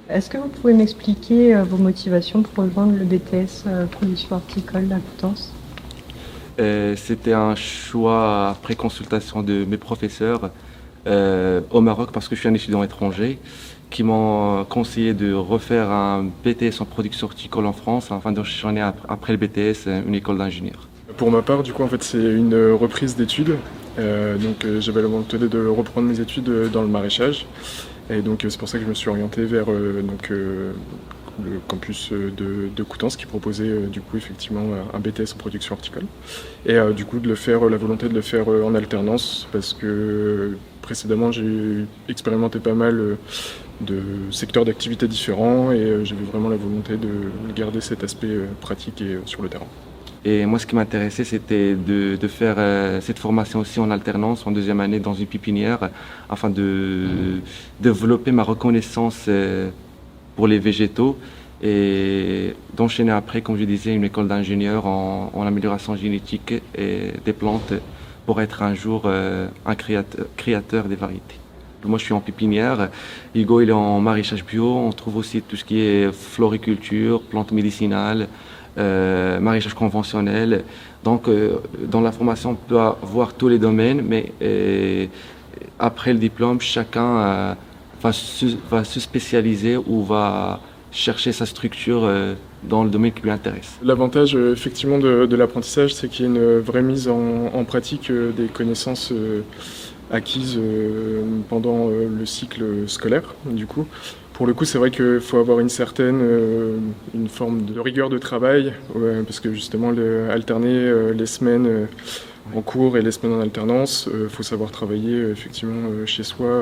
Est-ce que vous pouvez m'expliquer vos motivations pour rejoindre le BTS production horticole à Coutances? C'était un choix après consultation de mes professeurs au Maroc parce que je suis un étudiant étranger qui m'ont conseillé de refaire un BTS en production horticole en France afin d'enchaîner après le BTS une école d'ingénieur. Pour ma part, du coup, en fait, c'est une reprise d'études. J'avais la volonté de reprendre mes études dans le maraîchage. Et donc, c'est pour ça que je me suis orienté vers le campus de Coutances qui proposait du coup effectivement un BTS en production horticole. Et du coup, la volonté de le faire en alternance parce que précédemment, j'ai expérimenté pas mal de secteurs d'activité différents et j'avais vraiment la volonté de garder cet aspect pratique et sur le terrain. Et moi, ce qui m'intéressait, c'était de faire cette formation aussi en alternance, en deuxième année, dans une pépinière, afin de développer ma reconnaissance pour les végétaux et d'enchaîner après, comme je disais, une école d'ingénieur en amélioration génétique et des plantes pour être un jour un créateur des variétés. Moi, je suis en pépinière. Hugo, il est en maraîchage bio. On trouve aussi tout ce qui est floriculture, plantes médicinales, maraîchage conventionnel. Donc, dans la formation, on peut voir tous les domaines, mais après le diplôme, chacun va se spécialiser ou va chercher sa structure dans le domaine qui lui intéresse. L'avantage effectivement de l'apprentissage, c'est qu'il y a une vraie mise en pratique des connaissances acquises pendant le cycle scolaire. Du coup, pour le coup, c'est vrai qu'il faut avoir une forme de rigueur de travail, parce que justement, alterner les semaines en cours et les semaines en alternance, faut savoir travailler effectivement chez soi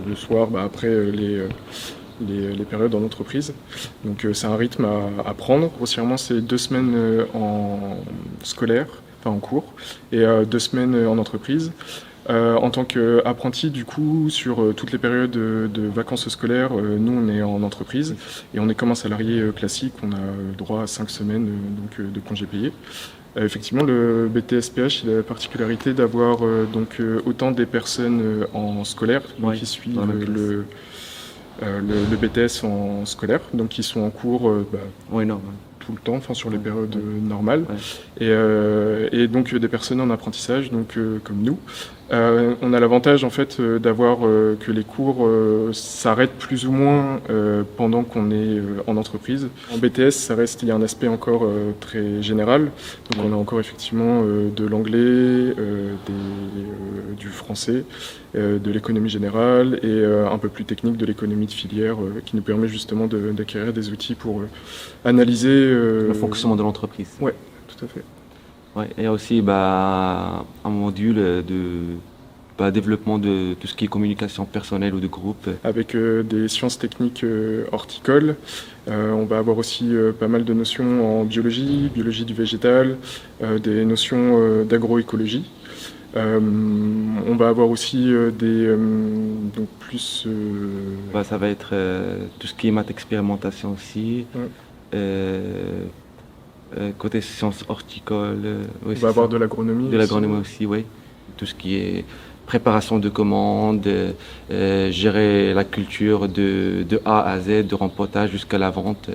le soir, après les périodes en entreprise. Donc c'est un rythme à prendre. Grossièrement, c'est 2 semaines en scolaire, enfin en cours, et 2 semaines en entreprise. En tant qu'apprenti, du coup, sur toutes les périodes de vacances scolaires, nous, on est en entreprise et on est comme un salarié classique. On a droit à 5 semaines de congés payés. Effectivement, le BTS-PH il a la particularité d'avoir autant des personnes en scolaire qui suivent le BTS en scolaire, donc qui sont en cours Oui, non. tout le temps, enfin sur les périodes normales, Ouais. et donc des personnes en apprentissage, donc comme nous. On a l'avantage en fait d'avoir que les cours s'arrêtent plus ou moins pendant qu'on est en entreprise. En BTS, il y a un aspect encore très général. Donc on a encore effectivement de l'anglais, du français, de l'économie générale et un peu plus technique de l'économie de filière qui nous permet justement d'acquérir des outils pour analyser Le fonctionnement de l'entreprise. Ouais, tout à fait. Ouais, et il y a aussi un module de développement de tout ce qui est communication personnelle ou de groupe. Avec des sciences techniques horticoles. On va avoir aussi pas mal de notions en biologie, biologie du végétal, des notions d'agroécologie. On va avoir aussi donc plus. Ça va être tout ce qui est maths expérimentation aussi. Ouais. Côté sciences horticoles. On va avoir de l'agronomie. De l'agronomie aussi, oui. Tout ce qui est préparation de commandes, gérer la culture de A à Z, de rempotage jusqu'à la vente,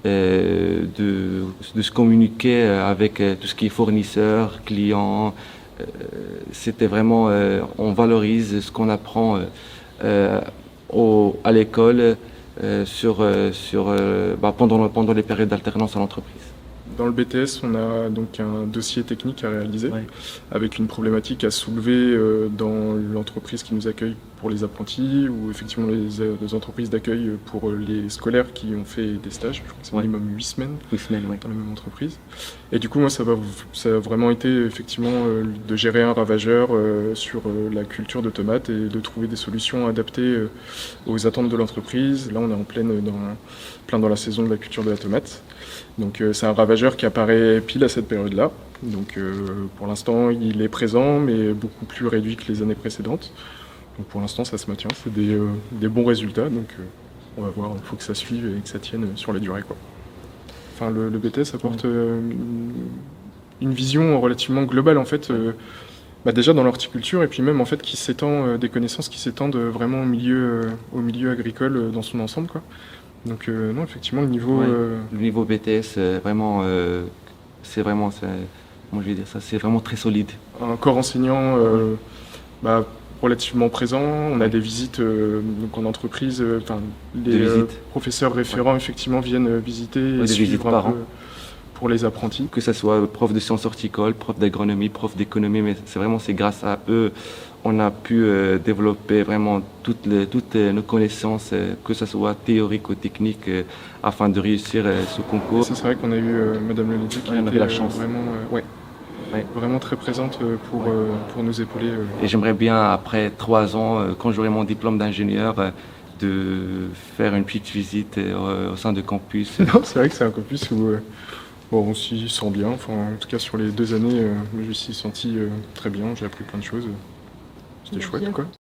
de se communiquer avec tout ce qui est fournisseurs, clients. C'était vraiment, on valorise ce qu'on apprend à l'école pendant les périodes d'alternance à l'entreprise. Dans le BTS, on a donc un dossier technique à réaliser Ouais. avec une problématique à soulever dans l'entreprise qui nous accueille pour les apprentis ou effectivement les entreprises d'accueil pour les scolaires qui ont fait des stages. Je crois que c'est minimum 8 semaines 8 semaines, oui. dans la même entreprise. Et du coup, moi, ça a vraiment été effectivement de gérer un ravageur sur la culture de tomates et de trouver des solutions adaptées aux attentes de l'entreprise. Là, on est en plein dans la saison de la culture de la tomate. Donc c'est un ravageur qui apparaît pile à cette période-là. Donc pour l'instant, il est présent, mais beaucoup plus réduit que les années précédentes. Donc pour l'instant, ça se maintient. C'est des bons résultats. Donc on va voir. Il faut que ça suive et que ça tienne sur la durée, quoi. Enfin, le BTS apporte une vision relativement globale, en fait. Déjà dans l'horticulture et puis même en fait des connaissances qui s'étendent vraiment au milieu agricole dans son ensemble, quoi. Donc non, effectivement, le niveau... Ouais. Le niveau BTS, vraiment, moi je vais dire ça, c'est vraiment très solide. un corps enseignant bah, relativement présent. On a des visites donc en entreprise. Enfin, Des les visites. professeurs référents effectivement viennent visiter et Ouais, des visites suivre un par peu an. pour les apprentis. Que ce soit prof de sciences horticoles, prof d'agronomie, prof d'économie, mais c'est grâce à eux on a pu développer vraiment toutes nos connaissances, que ce soit théoriques ou techniques, afin de réussir ce Et concours. ça, c'est vrai qu'on a eu Madame Leletier qui Ouais, on a était eu la chance. vraiment, ouais, Ouais. vraiment très présente pour nous épauler. Et j'aimerais bien, après 3 ans, quand j'aurai mon diplôme d'ingénieur, de faire une petite visite au sein de campus. Non, c'est vrai que c'est un campus où bon, on s'y sent bien. Enfin, en tout cas, sur les 2 années, je me suis senti très bien. J'ai appris plein de choses. C'était chouette, quoi.